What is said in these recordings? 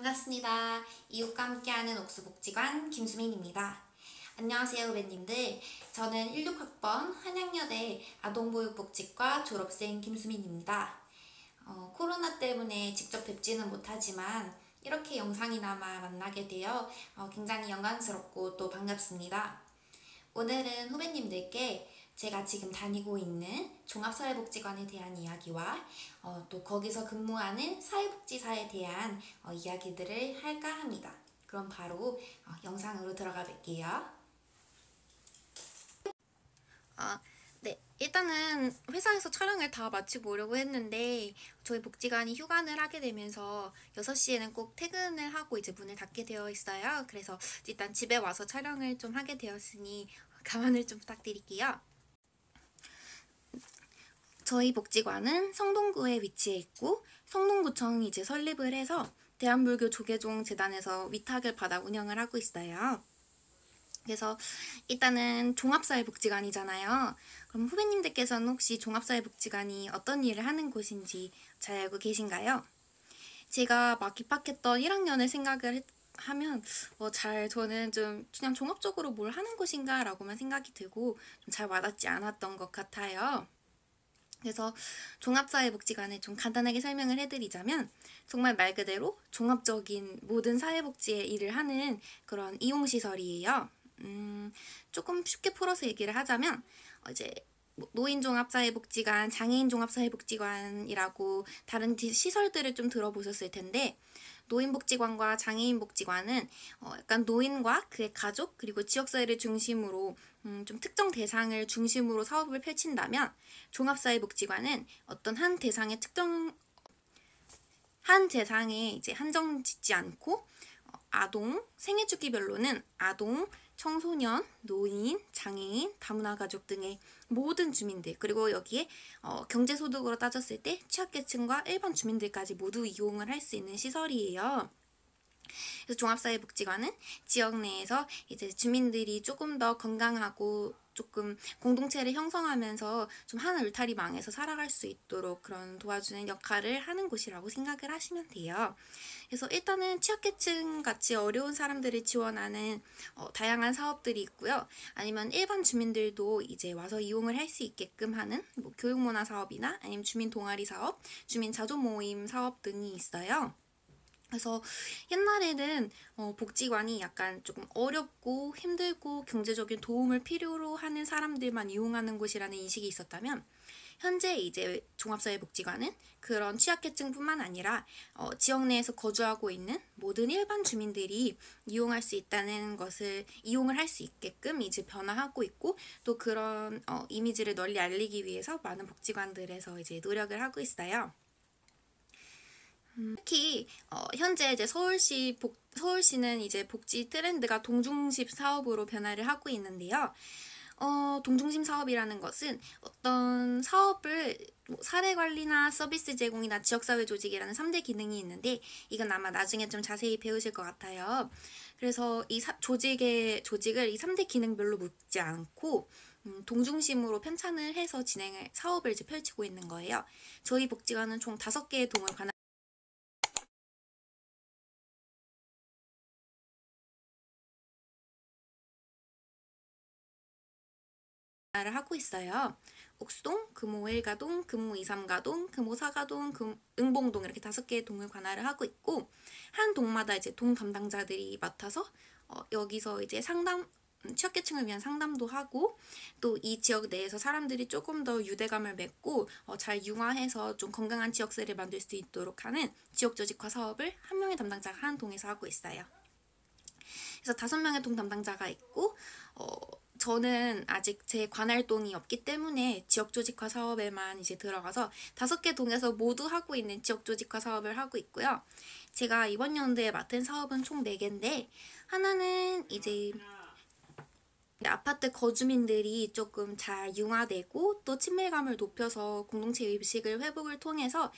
반갑습니다. 이웃과 함께하는 옥수복지관 김수민입니다. 안녕하세요 후배님들. 저는 16학번 한양여대 아동보육복지과 졸업생 김수민입니다. 코로나 때문에 직접 뵙지는 못하지만 이렇게 영상이나마 만나게 되어 굉장히 영광스럽고 또 반갑습니다. 오늘은 후배님들께 제가 지금 다니고 있는 종합사회복지관에 대한 이야기와 또 거기서 근무하는 사회복지사에 대한 이야기들을 할까 합니다. 그럼 바로 영상으로 들어가 볼게요. 네, 일단은 회사에서 촬영을 다 마치고 오려고 했는데 저희 복지관이 휴관을 하게 되면서 6시에는 꼭 퇴근을 하고 이제 문을 닫게 되어 있어요. 그래서 일단 집에 와서 촬영을 좀 하게 되었으니 감안을 좀 부탁드릴게요. 저희 복지관은 성동구에 위치해 있고 성동구청이 이제 설립을 해서 대한불교 조계종 재단에서 위탁을 받아 운영을 하고 있어요. 그래서 일단은 종합사회복지관이잖아요. 그럼 후배님들께서는 혹시 종합사회복지관이 어떤 일을 하는 곳인지 잘 알고 계신가요? 제가 막 입학했던 1학년을 생각을 하면 저는 좀 그냥 종합적으로 뭘 하는 곳인가 라고만 생각이 들고 좀 잘 와닿지 않았던 것 같아요. 그래서 종합사회복지관을 좀 간단하게 설명을 해드리자면 정말 말 그대로 종합적인 모든 사회복지의 일을 하는 그런 이용시설이에요. 조금 쉽게 풀어서 얘기를 하자면 이제 노인종합사회복지관, 장애인종합사회복지관이라고 다른 시설들을 좀 들어보셨을 텐데 노인복지관과 장애인복지관은 약간 노인과 그의 가족 그리고 지역사회를 중심으로 좀 특정 대상을 중심으로 사업을 펼친다면 종합사회복지관은 어떤 한 대상의 이제 한정 짓지 않고 아동, 생애주기별로는 아동, 청소년, 노인, 장애인, 다문화 가족 등의 모든 주민들 그리고 여기에 경제소득으로 따졌을 때 취약계층과 일반 주민들까지 모두 이용을 할 수 있는 시설이에요. 그래서 종합사회복지관은 지역 내에서 이제 주민들이 조금 더 건강하고 조금 공동체를 형성하면서 좀 한 울타리망에서 살아갈 수 있도록 그런 도와주는 역할을 하는 곳이라고 생각을 하시면 돼요. 그래서 일단은 취약계층 같이 어려운 사람들을 지원하는 다양한 사업들이 있고요. 아니면 일반 주민들도 이제 와서 이용을 할 수 있게끔 하는 뭐 교육문화 사업이나 아니면 주민 동아리 사업, 주민 자조 모임 사업 등이 있어요. 그래서 옛날에는 복지관이 약간 조금 어렵고 힘들고 경제적인 도움을 필요로 하는 사람들만 이용하는 곳이라는 인식이 있었다면 현재 이제 종합사회복지관은 그런 취약계층뿐만 아니라 지역 내에서 거주하고 있는 모든 일반 주민들이 이용할 수 있다는 것을 이용을 할 수 있게끔 이제 변화하고 있고 또 그런 이미지를 널리 알리기 위해서 많은 복지관들에서 이제 노력을 하고 있어요. 특히 현재 이제 서울시는 이제 복지 트렌드가 동중심 사업으로 변화를 하고 있는데요. 동중심 사업이라는 것은 어떤 사업을 사례 관리나 서비스 제공이나 지역사회 조직이라는 3대 기능이 있는데 이건 아마 나중에 좀 자세히 배우실 것 같아요. 그래서 이 조직을 이 3대 기능별로 묶지 않고 동중심으로 편찬을 해서 사업을 이제 펼치고 있는 거예요. 저희 복지관은 총 5개의 동을 를 하고 있어요. 옥수동, 금호 1가동, 금호 2, 3가동, 금호 4가동, 응봉동 이렇게 5개의 동을 관할을 하고 있고 한 동마다 이제 동 담당자들이 맡아서 여기서 이제 취약계층을 위한 상담도 하고 또 이 지역 내에서 사람들이 조금 더 유대감을 맺고 잘 융화해서 좀 건강한 지역사회를 만들 수 있도록 하는 지역조직화 사업을 한 명의 담당자가 한 동에서 하고 있어요. 그래서 5명의 동 담당자가 있고 저는 아직 제 관할동이 없기 때문에 지역조직화 사업에만 이제 들어가서 5개 동에서 모두 하고 있는 지역조직화 사업을 하고 있고요. 제가 이번 연도에 맡은 사업은 총 4개인데 하나는 이제 아파트 거주민들이 조금 잘 융화되고 또 친밀감을 높여서 공동체 의식을 회복을 통해서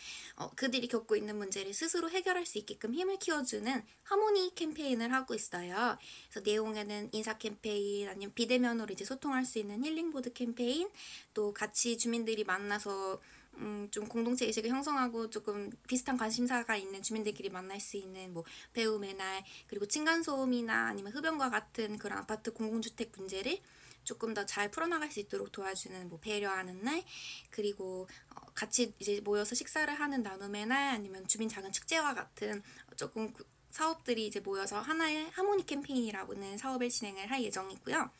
그들이 겪고 있는 문제를 스스로 해결할 수 있게끔 힘을 키워주는 하모니 캠페인을 하고 있어요. 그래서 내용에는 인사 캠페인 아니면 비대면으로 이제 소통할 수 있는 힐링보드 캠페인 또 같이 주민들이 만나서 좀 공동체 의식을 형성하고 조금 비슷한 관심사가 있는 주민들끼리 만날 수 있는 뭐 배움의 날, 그리고 층간소음이나 아니면 흡연과 같은 그런 아파트 공공주택 문제를 조금 더 잘 풀어나갈 수 있도록 도와주는 뭐 배려하는 날, 그리고 같이 이제 모여서 식사를 하는 나눔의 날, 아니면 주민 작은 축제와 같은 조금 사업들이 이제 모여서 하나의 하모니 캠페인이라고는 사업을 진행을 할 예정이고요.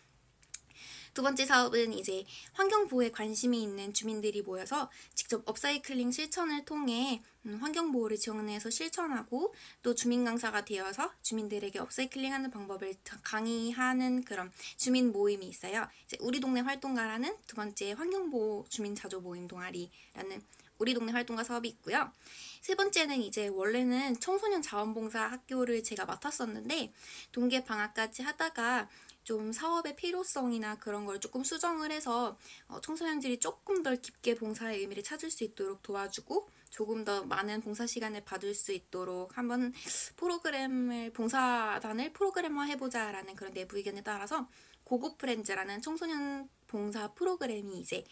두 번째 사업은 이제 환경보호에 관심이 있는 주민들이 모여서 직접 업사이클링 실천을 통해 환경보호를 지원해서 실천하고, 또 주민 강사가 되어서 주민들에게 업사이클링하는 방법을 강의하는 그런 주민 모임이 있어요. 이제 우리 동네 활동가라는 두 번째 환경보호 주민 자조 모임 동아리라는 우리 동네 활동가 사업이 있고요. 세 번째는 이제 원래는 청소년 자원봉사 학교를 제가 맡았었는데 동계 방학까지 하다가 좀 사업의 필요성이나 그런 걸 조금 수정을 해서 청소년들이 조금 더 깊게 봉사의 의미를 찾을 수 있도록 도와주고, 조금 더 많은 봉사 시간을 받을 수 있도록 한번 봉사단을 프로그램화 해보자라는 그런 내부 의견에 따라서 고고프렌즈라는 청소년 봉사 프로그램이 이제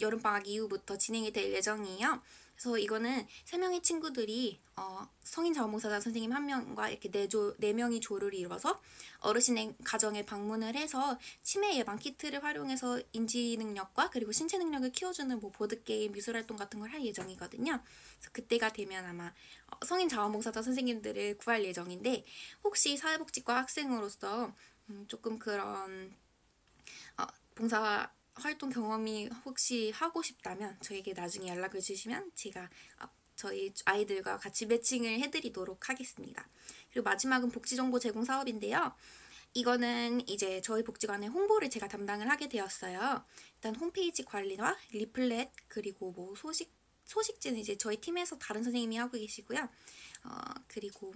여름방학 이후부터 진행이 될 예정이에요. 그래서 이거는 3명의 친구들이 성인 자원봉사자 선생님 1명과 이렇게 4명이 조를 이뤄서 어르신의 가정에 방문을 해서 치매 예방 키트를 활용해서 인지 능력과 그리고 신체 능력을 키워주는 뭐 보드게임, 미술활동 같은 걸 할 예정이거든요. 그래서 그때가 되면 아마 성인 자원봉사자 선생님들을 구할 예정인데, 혹시 사회복지과 학생으로서 조금 그런 봉사 활동 경험이 혹시 하고 싶다면 저에게 나중에 연락을 주시면 제가 저희 아이들과 같이 매칭을 해드리도록 하겠습니다. 그리고 마지막은 복지정보 제공 사업인데요. 이거는 이제 저희 복지관의 홍보를 제가 담당을 하게 되었어요. 일단 홈페이지 관리와 리플렛, 그리고 뭐 소식지는 이제 저희 팀에서 다른 선생님이 하고 계시고요. 그리고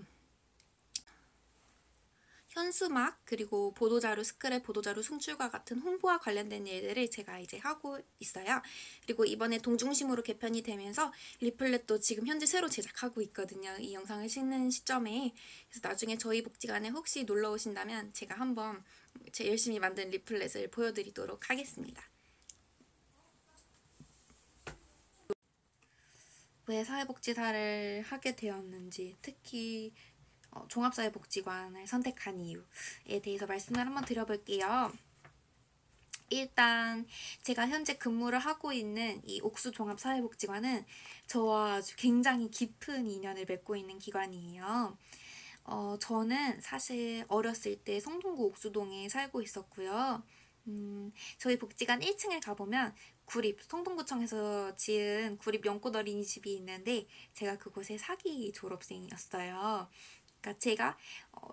현수막, 그리고 보도자료 스크랩, 보도자료 송출과 같은 홍보와 관련된 일들을 제가 이제 하고 있어요. 그리고 이번에 동중심으로 개편이 되면서 리플렛도 지금 현재 새로 제작하고 있거든요. 이 영상을 찍는 시점에. 그래서 나중에 저희 복지관에 혹시 놀러 오신다면 제가 한번 제 열심히 만든 리플렛을 보여드리도록 하겠습니다. 왜 사회복지사를 하게 되었는지, 특히 종합사회복지관을 선택한 이유에 대해서 말씀을 한번 드려볼게요. 일단 제가 현재 근무를 하고 있는 이 옥수 종합사회복지관은 저와 아주 굉장히 깊은 인연을 맺고 있는 기관이에요. 저는 사실 어렸을 때 성동구 옥수동에 살고 있었고요. 저희 복지관 1층에 가보면 성동구청에서 지은 구립 연꽃 어린이집이 있는데 제가 그곳의 4기 졸업생이었어요. 그러니까 제가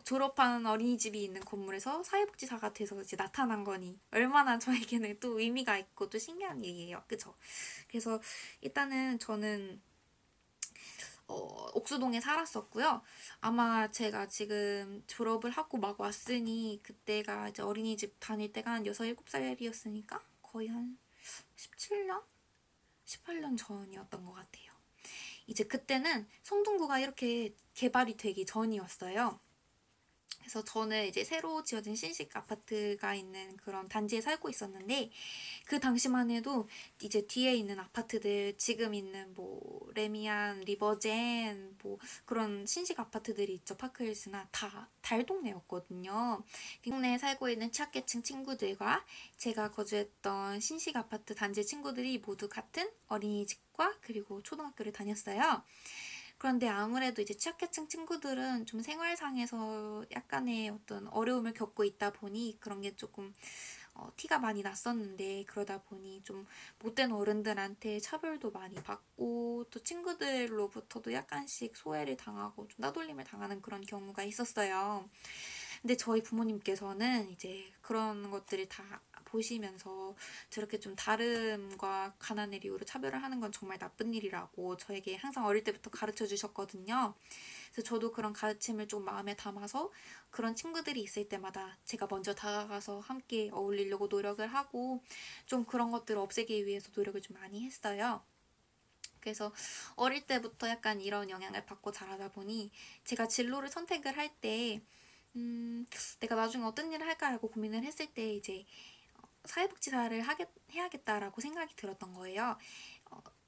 졸업한 어린이집이 있는 건물에서 사회복지사가 돼서 이제 나타난 거니 얼마나 저에게는 또 의미가 있고 또 신기한 얘기예요. 그쵸? 그래서 일단은 저는 옥수동에 살았었고요. 아마 제가 지금 졸업을 하고 막 왔으니 그때가 이제 어린이집 다닐 때가 한 6, 7살이었으니까 거의 한 17년? 18년 전이었던 것 같아요. 이제 그때는 성동구가 이렇게 개발이 되기 전이었어요. 그래서 저는 이제 새로 지어진 신식 아파트가 있는 그런 단지에 살고 있었는데, 그 당시만 해도 이제 뒤에 있는 아파트들, 지금 있는 뭐 레미안, 리버젠, 뭐 그런 신식 아파트들이 있죠. 파크힐스나 다 달동네였거든요. 그 동네에 살고 있는 취약계층 친구들과 제가 거주했던 신식 아파트 단지 친구들이 모두 같은 어린이집과 그리고 초등학교를 다녔어요. 그런데 아무래도 이제 취약계층 친구들은 좀 생활상에서 약간의 어떤 어려움을 겪고 있다 보니 그런 게 조금 티가 많이 났었는데, 그러다 보니 좀 못된 어른들한테 차별도 많이 받고 또 친구들로부터도 약간씩 소외를 당하고 좀 따돌림을 당하는 그런 경우가 있었어요. 근데 저희 부모님께서는 이제 그런 것들을 다 보시면서 저렇게 좀 다름과 가난을 이유로 차별을 하는 건 정말 나쁜 일이라고 저에게 항상 어릴 때부터 가르쳐 주셨거든요. 그래서 저도 그런 가르침을 좀 마음에 담아서 그런 친구들이 있을 때마다 제가 먼저 다가가서 함께 어울리려고 노력을 하고 좀 그런 것들을 없애기 위해서 노력을 좀 많이 했어요. 그래서 어릴 때부터 약간 이런 영향을 받고 자라다 보니 제가 진로를 선택을 할때 내가 나중에 어떤 일을 할까라고 고민을 했을 때 이제 사회복지사를 해야겠다라고 생각이 들었던 거예요.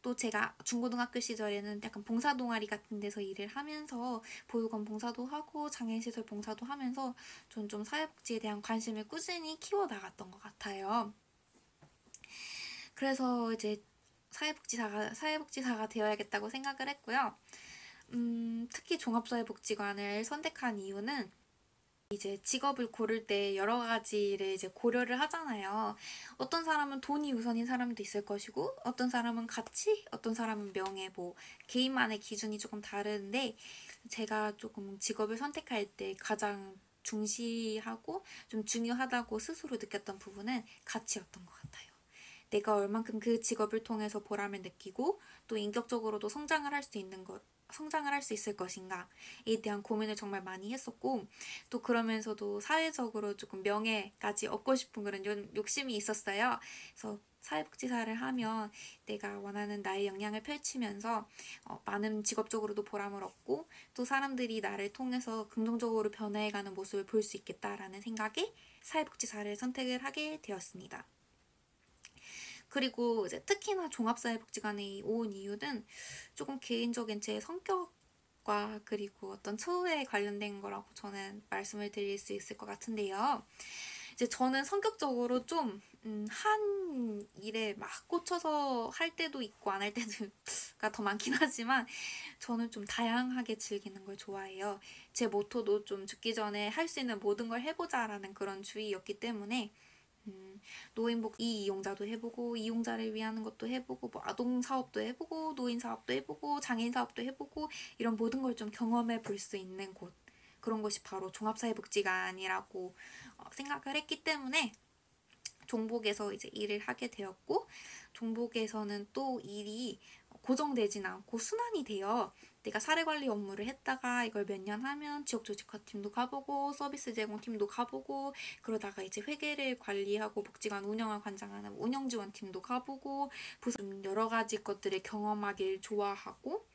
또 제가 중고등학교 시절에는 약간 봉사동아리 같은 데서 일을 하면서 보육원 봉사도 하고 장애인시설 봉사도 하면서 전 좀 사회복지에 대한 관심을 꾸준히 키워나갔던 것 같아요. 그래서 이제 사회복지사가 되어야겠다고 생각을 했고요. 특히 종합사회복지관을 선택한 이유는 이제 직업을 고를 때 여러 가지를 이제 고려를 하잖아요. 어떤 사람은 돈이 우선인 사람도 있을 것이고, 어떤 사람은 가치, 어떤 사람은 명예, 뭐 개인만의 기준이 조금 다른데, 제가 조금 직업을 선택할 때 가장 중시하고 좀 중요하다고 스스로 느꼈던 부분은 가치였던 것 같아요. 내가 얼만큼 그 직업을 통해서 보람을 느끼고 또 인격적으로도 성장을 할 수 있을 것인가에 대한 고민을 정말 많이 했었고, 또 그러면서도 사회적으로 조금 명예까지 얻고 싶은 그런 욕심이 있었어요. 그래서 사회복지사를 하면 내가 원하는 나의 역량을 펼치면서 많은 직업적으로도 보람을 얻고 또 사람들이 나를 통해서 긍정적으로 변해가는 모습을 볼 수 있겠다라는 생각에 사회복지사를 선택을 하게 되었습니다. 그리고 이제 특히나 종합사회복지관에 온 이유는 조금 개인적인 제 성격과 그리고 어떤 처우에 관련된 거라고 저는 말씀을 드릴 수 있을 것 같은데요. 이제 저는 성격적으로 좀 한 일에 막 꽂혀서 할 때도 있고 안 할 때가 더 많긴 하지만 저는 좀 다양하게 즐기는 걸 좋아해요. 제 모토도 좀 죽기 전에 할 수 있는 모든 걸 해보자라는 그런 주의였기 때문에 노인복 이용자도 해보고 이용자를 위한 것도 해보고 뭐 아동 사업도 해보고 노인 사업도 해보고 장애인 사업도 해보고 이런 모든 걸 좀 경험해 볼 수 있는 곳, 그런 곳이 바로 종합사회복지관이라고 생각을 했기 때문에 종복에서 이제 일을 하게 되었고, 종복에서는 또 일이 고정되진 않고 순환이 돼요. 내가 사례관리 업무를 했다가 이걸 몇 년 하면 지역조직화팀도 가보고 서비스 제공팀도 가보고, 그러다가 이제 회계를 관리하고 복지관 운영을 관장하는 운영지원팀도 가보고, 좀 여러 가지 것들을 경험하길 좋아하고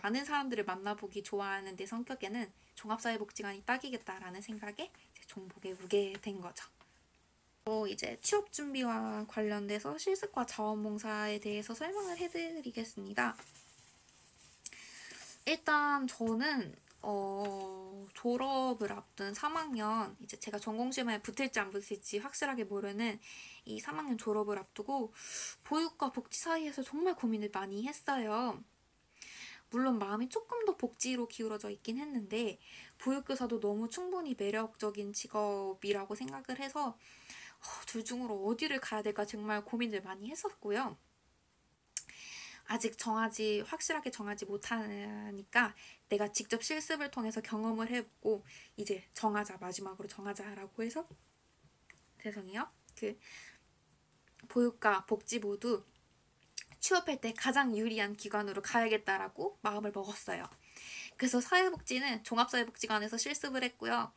많은 사람들을 만나보기 좋아하는 내 성격에는 종합사회복지관이 딱이겠다라는 생각에 종복에 오게 된 거죠. 이제 취업 준비와 관련돼서 실습과 자원봉사에 대해서 설명을 해드리겠습니다. 일단 저는 졸업을 앞둔 3학년, 이제 제가 전공시험에 붙을지 안 붙을지 확실하게 모르는 이 3학년 졸업을 앞두고 보육과 복지 사이에서 정말 고민을 많이 했어요. 물론 마음이 조금 더 복지로 기울어져 있긴 했는데 보육교사도 너무 충분히 매력적인 직업이라고 생각을 해서 둘 중으로 어디를 가야 될까 정말 고민을 많이 했었고요. 아직 확실하게 정하지 못하니까 내가 직접 실습을 통해서 경험을 해보고 이제 마지막으로 정하자라고 해서 보육과 복지 모두 취업할 때 가장 유리한 기관으로 가야겠다라고 마음을 먹었어요. 그래서 사회복지는 종합사회복지관에서 실습을 했고요.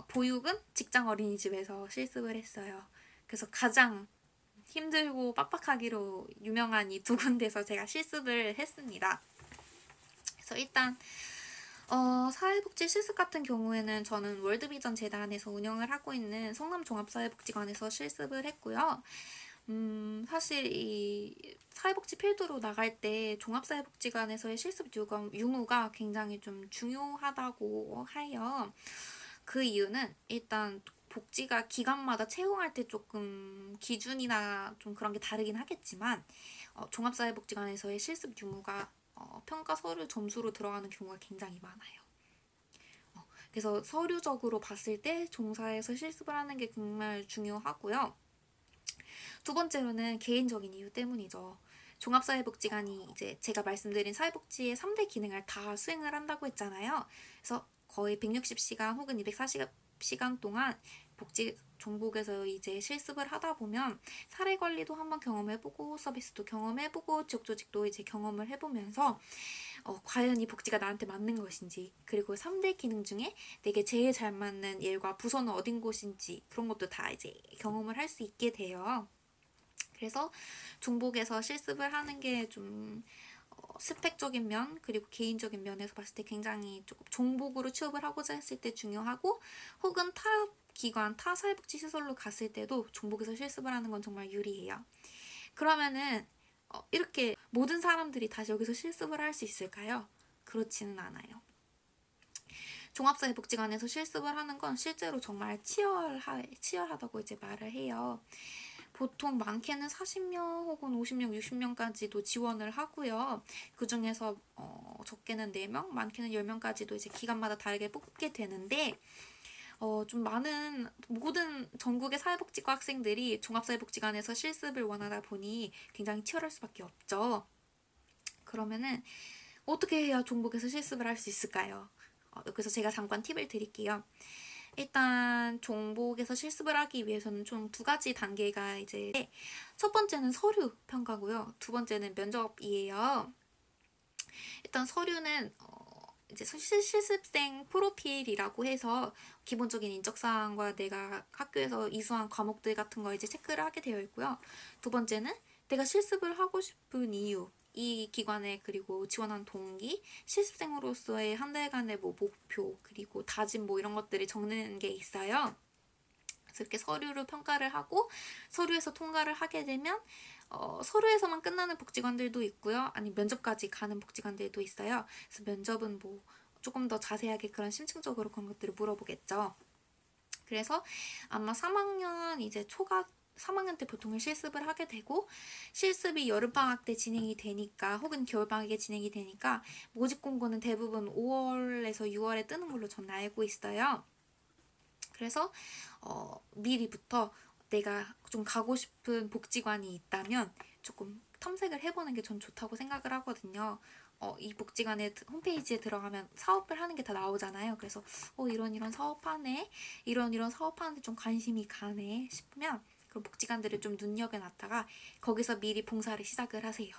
보육은 직장 어린이집에서 실습을 했어요. 그래서 가장 힘들고 빡빡하기로 유명한 이 두 군데서 제가 실습을 했습니다. 그래서 일단 사회복지 실습 같은 경우에는 저는 월드비전 재단에서 운영을 하고 있는 성남종합사회복지관에서 실습을 했고요. 사실 이 사회복지 필드로 나갈 때 종합사회복지관에서의 실습 유무가 굉장히 좀 중요하다고 해요. 그 이유는 일단 복지가 기관마다 채용할 때 조금 기준이나 좀 그런 게 다르긴 하겠지만 종합사회복지관에서의 실습 유무가 평가 서류 점수로 들어가는 경우가 굉장히 많아요. 그래서 서류적으로 봤을 때 종사에서 실습을 하는 게 정말 중요하고요. 두 번째로는 개인적인 이유 때문이죠. 종합사회복지관이 이제 제가 말씀드린 사회복지의 3대 기능을 다 수행을 한다고 했잖아요. 그래서 거의 160시간 혹은 240시간 동안 복지 종복에서 이제 실습을 하다 보면 사례 관리도 한번 경험해보고 서비스도 경험해보고 지역조직도 이제 경험을 해보면서 과연 이 복지가 나한테 맞는 것인지, 그리고 3대 기능 중에 내게 제일 잘 맞는 일과 부서는 어딘 곳인지 그런 것도 다 이제 경험을 할 수 있게 돼요. 그래서 종복에서 실습을 하는 게 좀 스펙적인 면 그리고 개인적인 면에서 봤을 때 굉장히 조금 종복으로 취업을 하고자 했을 때 중요하고, 혹은 타 기관, 타 사회복지 시설로 갔을 때도 종복에서 실습을 하는 건 정말 유리해요. 그러면은 이렇게 모든 사람들이 다시 여기서 실습을 할 수 있을까요? 그렇지는 않아요. 종합사회복지관에서 실습을 하는 건 실제로 정말 치열하다고 이제 말을 해요. 보통 많게는 40명 혹은 50명, 60명까지도 지원을 하고요. 그 중에서 적게는 4명, 많게는 10명까지도 이제 기간마다 다르게 뽑게 되는데 좀 많은 모든 전국의 사회복지과 학생들이 종합사회복지관에서 실습을 원하다 보니 굉장히 치열할 수밖에 없죠. 그러면은 어떻게 해야 종복에서 실습을 할 수 있을까요? 여기서 제가 잠깐 팁을 드릴게요. 일단 종복에서 실습을 하기 위해서는 총 2가지 단계가 이제 첫 번째는 서류 평가고요. 두 번째는 면접이에요. 일단 서류는 이제 실습생 프로필이라고 해서 기본적인 인적사항과 내가 학교에서 이수한 과목들 같은 거 이제 체크를 하게 되어 있고요. 두 번째는 내가 실습을 하고 싶은 이유, 이 기관에 그리고 지원한 동기, 실습생으로서의 한 달간의 뭐 목표, 그리고 다짐 뭐 이런 것들이 적는 게 있어요. 그래서 이렇게 서류를 평가를 하고 서류에서 통과를 하게 되면 서류에서만 끝나는 복지관들도 있고요. 아니 면접까지 가는 복지관들도 있어요. 그래서 면접은 뭐 조금 더 자세하게 그런 심층적으로 그런 것들을 물어보겠죠. 그래서 아마 3학년 이제 3학년 때 보통 실습을 하게 되고 실습이 여름방학 때 진행이 되니까 혹은 겨울방학에 진행이 되니까 모집 공고는 대부분 5월에서 6월에 뜨는 걸로 저는 알고 있어요. 그래서 미리부터 내가 좀 가고 싶은 복지관이 있다면 조금 탐색을 해보는 게 전 좋다고 생각을 하거든요. 이 복지관의 홈페이지에 들어가면 사업을 하는 게 다 나오잖아요. 그래서 이런 사업하네, 이런 사업하는데 좀 관심이 가네 싶으면 그런 복지관들을 좀 눈여겨놨다가 거기서 미리 봉사를 시작을 하세요.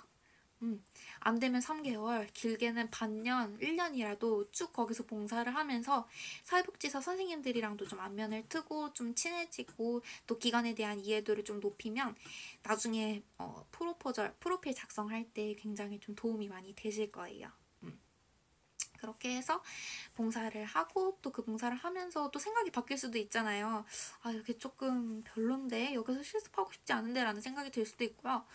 안 되면 3개월, 길게는 반년, 1년이라도 쭉 거기서 봉사를 하면서 사회복지사 선생님들이랑도 좀 안면을 트고 좀 친해지고 또 기관에 대한 이해도를 좀 높이면 나중에 프로필 작성할 때 굉장히 좀 도움이 많이 되실 거예요. 그렇게 해서 봉사를 하고 또 그 봉사를 하면서 또 생각이 바뀔 수도 있잖아요. 여기 조금 별론데 여기서 실습하고 싶지 않은데 라는 생각이 들 수도 있고요.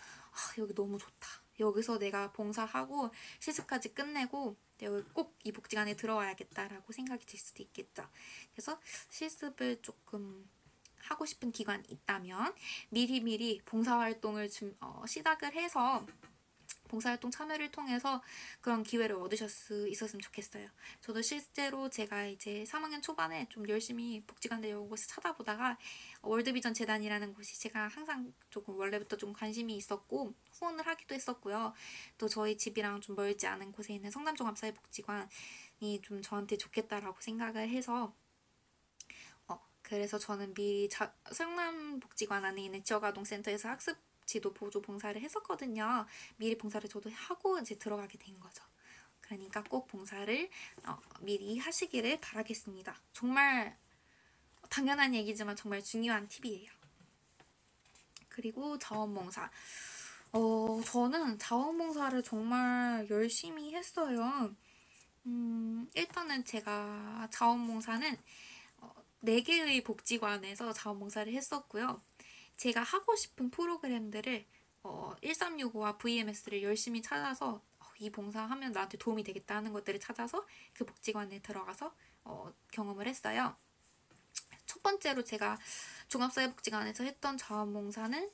여기 너무 좋다. 여기서 내가 봉사하고 실습까지 끝내고 내가 꼭 이 복지관에 들어와야겠다라고 생각이 들 수도 있겠죠. 그래서 실습을 조금 하고 싶은 기관이 있다면 미리미리 봉사활동을 시작을 해서 봉사활동 참여를 통해서 그런 기회를 얻으실 수 있었으면 좋겠어요. 저도 실제로 제가 이제 3학년 초반에 좀 열심히 복지관들 이런 곳을 찾아보다가 월드비전 재단이라는 곳이 제가 항상 조금 원래부터 좀 관심이 있었고 후원을 하기도 했었고요. 또 저희 집이랑 좀 멀지 않은 곳에 있는 성남종합사회복지관이 좀 저한테 좋겠다라고 생각을 해서 그래서 저는 미리 성남복지관 안에 있는 지역아동센터에서 학습 지도 보조 봉사를 했었거든요. 미리 봉사를 저도 하고 이제 들어가게 된 거죠. 그러니까 꼭 봉사를 미리 하시기를 바라겠습니다. 정말 당연한 얘기지만 정말 중요한 팁이에요. 그리고 자원봉사. 저는 자원봉사를 정말 열심히 했어요. 일단은 제가 자원봉사는 4개의 복지관에서 자원봉사를 했었고요. 제가 하고 싶은 프로그램들을 1365와 VMS를 열심히 찾아서 이 봉사하면 나한테 도움이 되겠다 하는 것들을 찾아서 그 복지관에 들어가서 경험을 했어요. 첫 번째로 제가 종합사회복지관에서 했던 자원봉사는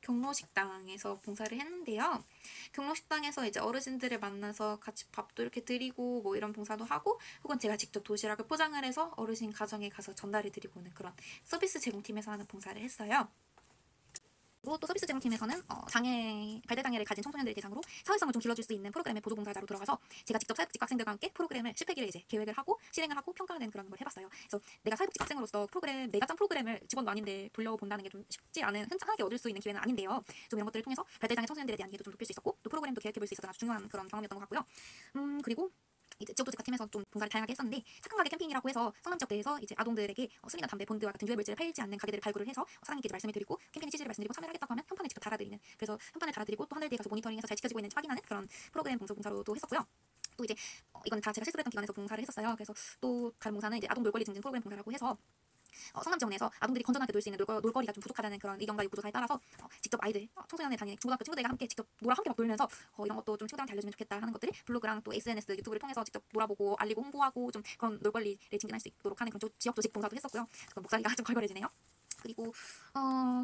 경로식당에서 봉사를 했는데요. 경로식당에서 이제 어르신들을 만나서 같이 밥도 이렇게 드리고 뭐 이런 봉사도 하고 혹은 제가 직접 도시락을 포장을 해서 어르신 가정에 가서 전달해 드리고 오는 그런 서비스 제공팀에서 하는 봉사를 했어요. 그리고 또 서비스 제공팀에서는 발달장애를 가진 청소년들 대상으로 사회성을 좀 길러줄 수 있는 프로그램의 보조봉사자로 들어가서 제가 직접 사회복지과 학생들과 함께 프로그램을 실패기를 이제 계획을 하고 실행을 하고 평가하는 그런 걸 해봤어요. 그래서 내가 사회복지과 학생으로서 내가 짠 프로그램을 직원도 아닌데 돌려본다는 게 좀 쉽지 않은 흔하게 얻을 수 있는 기회는 아닌데요. 좀 이런 것들을 통해서 발달장애 청소년들에 대한 이해도 좀 높일 수 있었고 또 프로그램도 계획해볼 수 있어서 아주 중요한 그런 경험이었던 것 같고요. 그리고 이제 지역도지과 팀에서 좀 봉사를 다양하게 했었는데 착한 가게 캠페인이라고 해서 성남 지역대에서 이제 아동들에게 술이나 담배, 본드와 같은 유해물질을 팔지 않는 가게들을 발굴을 해서 사장님께 말씀을 드리고 캠페인의 취지를 말씀드리고 참여를 하겠다고 하면 현판을 직접 달아드리는, 그래서 현판을 달아드리고 또 하늘대에 가서 모니터링해서 잘 지켜지고 있는지 확인하는 그런 프로그램 봉사로도 했었고요. 또 이제 이건 다 제가 실습했던 기관에서 봉사를 했었어요. 그래서 또 다른 봉사는 이제 아동 몰골리 증진 프로그램 봉사라고 해서 성남지원에서 아동들이 건전하게 놀 수 있는 놀거리가 좀 부족하다는 그런 의견과 요구조사에 따라서 직접 아이들, 청소년에 다니는 중고등학교 친구들과 함께 직접 함께 막 놀면서 이런 것도 좀 친구들한테 알려주면 좋겠다 하는 것들을 블로그랑 또 SNS, 유튜브를 통해서 직접 놀아보고 알리고 홍보하고 좀 그런 놀거리를 증진할 수 있도록 하는 그런 지역 조직 봉사도 했었고요. 그럼 목소리가 좀 걸걸해지네요. 그리고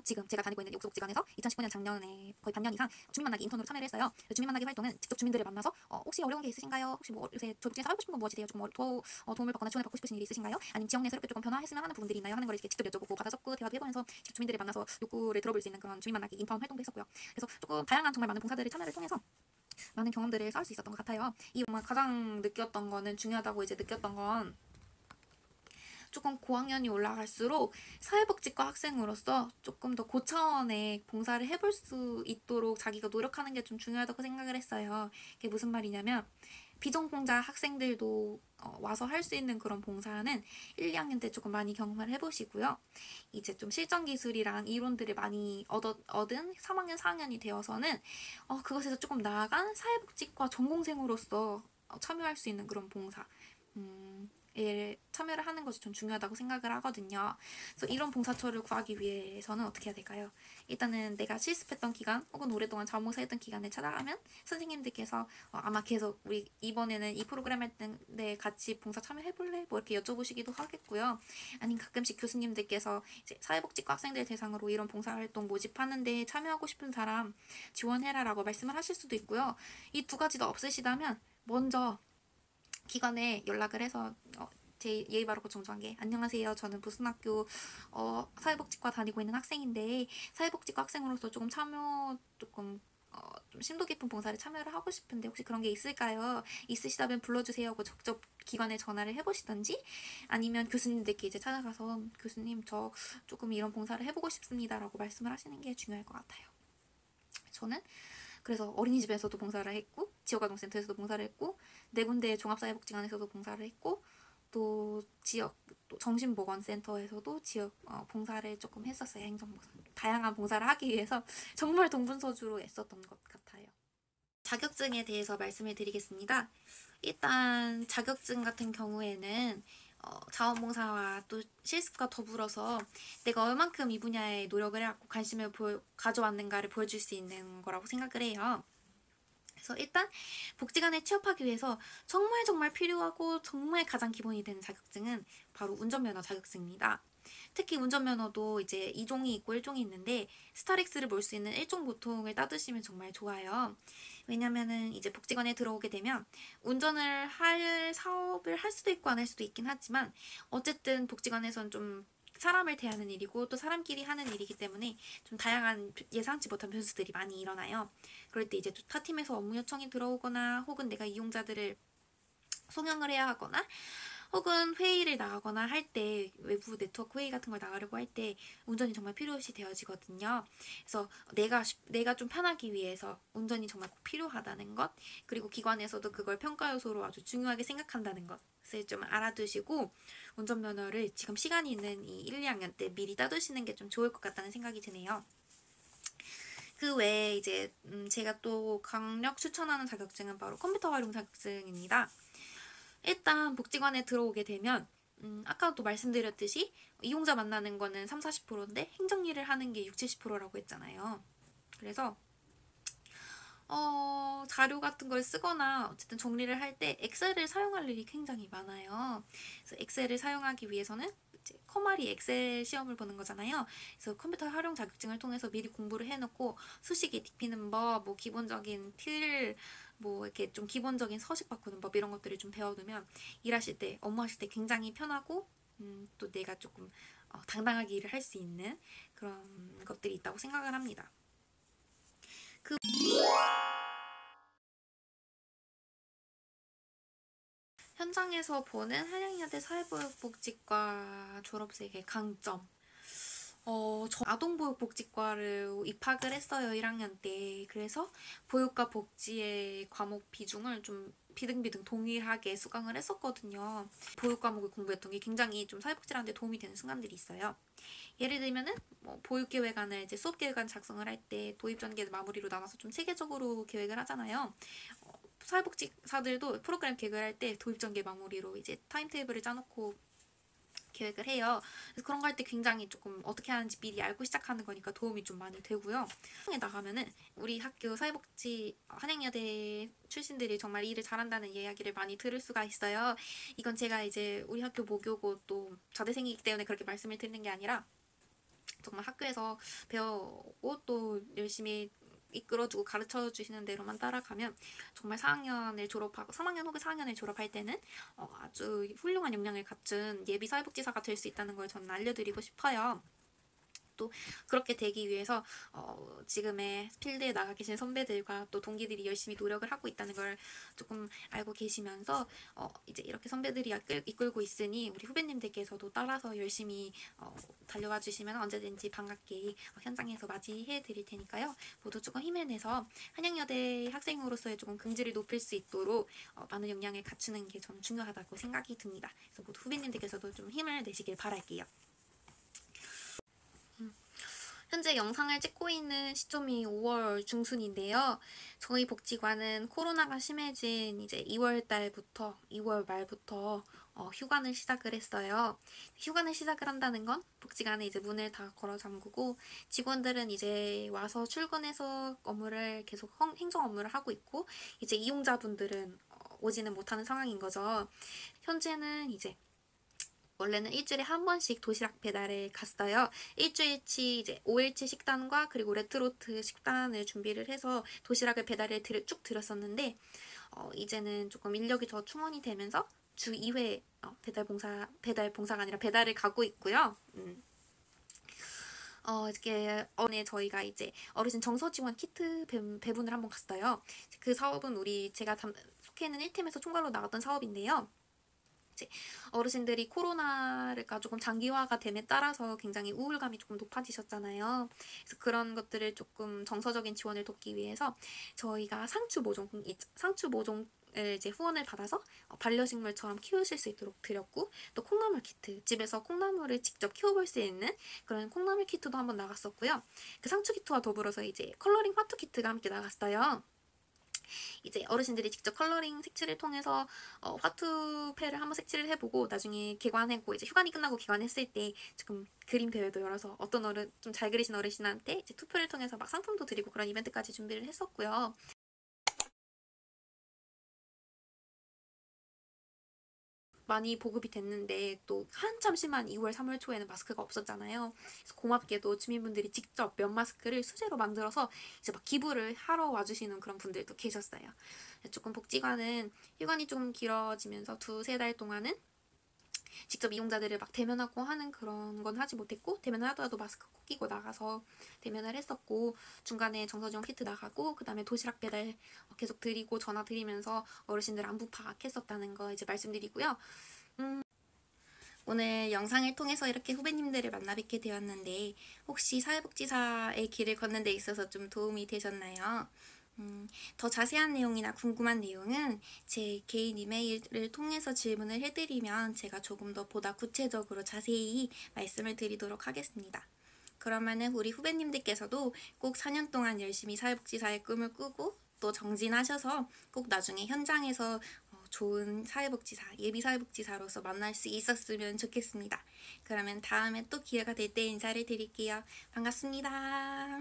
지금 제가 다니고 있는 욕조복지관에서 2019년 작년에 거의 반년 이상 주민 만나기 인턴으로 참여를 했어요. 주민 만나기 활동은 직접 주민들을 만나서 혹시 어려운 게 있으신가요? 혹시 뭐 요새 저희 복지에서 하고 싶은 건 무엇이세요? 조금 도움을 받거나 지원을 받고 싶으신 일이 있으신가요? 아니면 지역 내에서 이렇게 조금 변화했으면 하는 부분들이 있나요? 하는 걸 이렇게 직접 여쭤보고 받아 적고 대화도 해보면서 직접 주민들을 만나서 욕구를 들어볼 수 있는 그런 주민 만나기 인턴 활동도 했었고요. 그래서 조금 다양한 정말 많은 봉사들을 참여를 통해서 많은 경험들을 쌓을 수 있었던 것 같아요. 이 정말 가장 느꼈던 거는 중요하다고 이제 느꼈던 건 조금 고학년이 올라갈수록 사회복지과 학생으로서 조금 더 고차원의 봉사를 해볼 수 있도록 자기가 노력하는 게 좀 중요하다고 생각을 했어요. 이게 무슨 말이냐면 비전공자 학생들도 와서 할 수 있는 그런 봉사는 1, 2학년 때 조금 많이 경험을 해보시고요. 이제 좀 실전 기술이랑 이론들을 많이 얻은 3학년, 4학년이 되어서는 그것에서 조금 나아간 사회복지과 전공생으로서 참여할 수 있는 그런 봉사 참여를 하는 것이 좀 중요하다고 생각을 하거든요. 그래서 이런 봉사처를 구하기 위해서는 어떻게 해야 될까요? 일단은 내가 실습했던 기간 혹은 오랫동안 자원봉사했던 기간에 찾아가면 선생님들께서 아마 계속 우리 이번에는 이 프로그램 할 때 같이 봉사 참여해볼래? 뭐 이렇게 여쭤보시기도 하겠고요. 아니면 가끔씩 교수님들께서 이제 사회복지과 학생들 대상으로 이런 봉사활동 모집하는데 참여하고 싶은 사람 지원해라 라고 말씀을 하실 수도 있고요. 이 두 가지 다 없으시다면 먼저 기관에 연락을 해서 제 예의 바르고 정중한 게 안녕하세요. 저는 무슨 학교 사회복지과 다니고 있는 학생인데 사회복지과 학생으로서 조금 좀 심도 깊은 봉사를 참여를 하고 싶은데 혹시 그런 게 있을까요? 있으시다면 불러주세요 하고 직접 기관에 전화를 해보시던지 아니면 교수님들께 이제 찾아가서 교수님 저 조금 이런 봉사를 해보고 싶습니다 라고 말씀을 하시는 게 중요할 것 같아요. 저는 그래서 어린이집에서도 봉사를 했고 지역아동센터에서도 봉사를 했고 4군데 종합사회복지관에서도 봉사를 했고 또 지역 또 정신보건센터에서도 지역 봉사를 조금 했었어요. 행정봉사. 다양한 봉사를 하기 위해서 정말 동분서주로 애썼던 것 같아요. 자격증에 대해서 말씀을 드리겠습니다. 일단 자격증 같은 경우에는 자원봉사와 또 실습과 더불어서 내가 얼만큼 이 분야에 노력을 해갖고 관심을 가져왔는가를 보여줄 수 있는 거라고 생각을 해요. 그래서 일단 복지관에 취업하기 위해서 정말 필요하고 정말 가장 기본이 되는 자격증은 바로 운전면허 자격증입니다. 특히 운전면허도 이제 2종이 있고 1종이 있는데 스타렉스를 볼 수 있는 1종 보통을 따두시면 정말 좋아요. 왜냐면은 이제 복지관에 들어오게 되면 운전을 할 사업을 할 수도 있고 안 할 수도 있긴 하지만 어쨌든 복지관에선 좀 사람을 대하는 일이고 또 사람끼리 하는 일이기 때문에 좀 다양한 예상치 못한 변수들이 많이 일어나요. 그럴 때 이제 타 팀에서 업무 요청이 들어오거나 혹은 내가 이용자들을 송영을 해야 하거나 혹은 회의를 나가거나 할 때 외부 네트워크 회의 같은 걸 나가려고 할 때 운전이 정말 필요시 되어지거든요. 그래서 내가 좀 편하기 위해서 운전이 정말 꼭 필요하다는 것 그리고 기관에서도 그걸 평가 요소로 아주 중요하게 생각한다는 것을 좀 알아두시고 운전면허를 지금 시간이 있는 이 1, 2학년 때 미리 따두시는 게 좀 좋을 것 같다는 생각이 드네요. 그 외에 이제 제가 또 강력 추천하는 자격증은 바로 컴퓨터 활용 자격증입니다. 일단 복지관에 들어오게 되면 아까도 말씀드렸듯이 이용자 만나는 거는 30-40%인데 행정일을 하는 게 60-70%라고 했잖아요. 그래서 자료 같은 걸 쓰거나 어쨌든 정리를 할 때 엑셀을 사용할 일이 굉장히 많아요. 그래서 엑셀을 사용하기 위해서는 이제 커말이 엑셀 시험을 보는 거잖아요. 그래서 컴퓨터 활용 자격증을 통해서 미리 공부를 해놓고 수식이 뒤피는 법, 뭐 기본적인 뭐 이렇게 좀 기본적인 서식 바꾸는 법 이런 것들을 좀 배워두면 일하실 때, 업무하실 때 굉장히 편하고 또 내가 조금 당당하게 일을 할 수 있는 그런 것들이 있다고 생각을 합니다. 현장에서 보는 한양여대 사회보육복지과 졸업생의 강점. 저 아동보육복지과를 입학을 했어요, 1학년 때. 그래서 보육과 복지의 과목 비중을 좀 비등비등 동일하게 수강을 했었거든요. 보육 과목을 공부했던 게 굉장히 좀 사회복지라는 데 도움이 되는 순간들이 있어요. 예를 들면은 뭐 보육계획안을 이제 수업계획안 작성을 할 때 도입 전개 마무리로 나눠서 좀 체계적으로 계획을 하잖아요. 사회복지사들도 프로그램 계획을 할 때 도입 전개 마무리로 이제 타임테이블을 짜놓고 계획을 해요. 그래서 그런 거 할 때 굉장히 조금 어떻게 하는지 미리 알고 시작하는 거니까 도움이 좀 많이 되고요. 에 나가면은 우리 학교 사회복지 한양여대 출신들이 정말 일을 잘한다는 이야기를 많이 들을 수가 있어요. 이건 제가 이제 우리 학교 모교고 또 자대생이기 때문에 그렇게 말씀을 드리는 게 아니라 정말 학교에서 배우고 또 열심히 이끌어주고 가르쳐 주시는 대로만 따라가면 정말 4학년을 졸업하고 3학년 혹은 4학년을 졸업할 때는 아주 훌륭한 역량을 갖춘 예비 사회복지사가 될 수 있다는 걸 저는 알려드리고 싶어요. 또 그렇게 되기 위해서 지금의 필드에 나가 계신 선배들과 또 동기들이 열심히 노력을 하고 있다는 걸 조금 알고 계시면서 이제 이렇게 선배들이 이끌고 있으니 우리 후배님들께서도 따라서 열심히 달려와 주시면 언제든지 반갑게 현장에서 맞이해 드릴 테니까요. 모두 조금 힘을 내서 한양여대 학생으로서의 조금 긍지를 높일 수 있도록 많은 역량을 갖추는 게 저는 중요하다고 생각이 듭니다. 그래서 모두 후배님들께서도 좀 힘을 내시길 바랄게요. 현재 영상을 찍고 있는 시점이 5월 중순인데요. 저희 복지관은 코로나가 심해진 이제 2월 달부터 2월 말부터 휴관을 시작을 했어요. 휴관을 시작을 한다는 건 복지관에 이제 문을 다 걸어 잠그고 직원들은 이제 와서 출근해서 업무를 계속 행정 업무를 하고 있고 이제 이용자분들은 오지는 못하는 상황인 거죠. 현재는 이제 원래는 일주일에 한 번씩 도시락 배달을 갔어요. 일주일치 이제 5일치 식단과 그리고 레트로트 식단을 준비를 해서 도시락을 배달을 쭉 드렸었는데 이제는 조금 인력이 더 충원이 되면서 주 2회 배달 봉사가 아니라 배달을 가고 있고요. 이렇게 저희가 이제 어르신 정서 지원 키트 배분을 한번 갔어요. 그 사업은 제가 속해 있는 1팀에서 총괄로 나갔던 사업인데요. 어르신들이 코로나가 조금 장기화가 됨에 따라서 굉장히 우울감이 조금 높아지셨잖아요. 그래서 그런 것들을 조금 정서적인 지원을 돕기 위해서 저희가 상추 모종을 이제 후원을 받아서 반려식물처럼 키우실 수 있도록 드렸고 또 콩나물 키트, 집에서 콩나물을 직접 키워볼 수 있는 그런 콩나물 키트도 한번 나갔었고요. 그 상추 키트와 더불어서 이제 컬러링 화투 키트가 함께 나갔어요. 이제 어르신들이 직접 컬러링 색칠을 통해서 화투패를 한번 색칠을 해보고 나중에 개관하고 이제 휴관이 끝나고 개관했을 때 지금 그림 대회도 열어서 어떤 좀 잘 그리신 어르신한테 이제 투표를 통해서 막 상품도 드리고 그런 이벤트까지 준비를 했었고요. 많이 보급이 됐는데 또 한참 심한 2월, 3월 초에는 마스크가 없었잖아요. 그래서 고맙게도 주민분들이 직접 면 마스크를 수제로 만들어서 이제 막 기부를 하러 와주시는 그런 분들도 계셨어요. 조금 복지관은 휴관이 좀 길어지면서 2-3달 동안은 직접 이용자들을 막 대면하고 하는 그런 건 하지 못했고 대면을 하더라도 마스크 꼭 끼고 나가서 대면을 했었고 중간에 정서지원 키트 나가고 그 다음에 도시락 배달 계속 드리고 전화 드리면서 어르신들 안부 파악했었다는 거 이제 말씀드리고요. 오늘 영상을 통해서 이렇게 후배님들을 만나 뵙게 되었는데 혹시 사회복지사의 길을 걷는 데 있어서 좀 도움이 되셨나요? 더 자세한 내용이나 궁금한 내용은 제 개인 이메일을 통해서 질문을 해드리면 제가 조금 더 보다 구체적으로 자세히 말씀을 드리도록 하겠습니다. 그러면은 우리 후배님들께서도 꼭 4년 동안 열심히 사회복지사의 꿈을 꾸고 또 정진하셔서 꼭 나중에 현장에서 좋은 사회복지사, 예비 사회복지사로서 만날 수 있었으면 좋겠습니다. 그러면 다음에 또 기회가 될 때 인사를 드릴게요. 반갑습니다.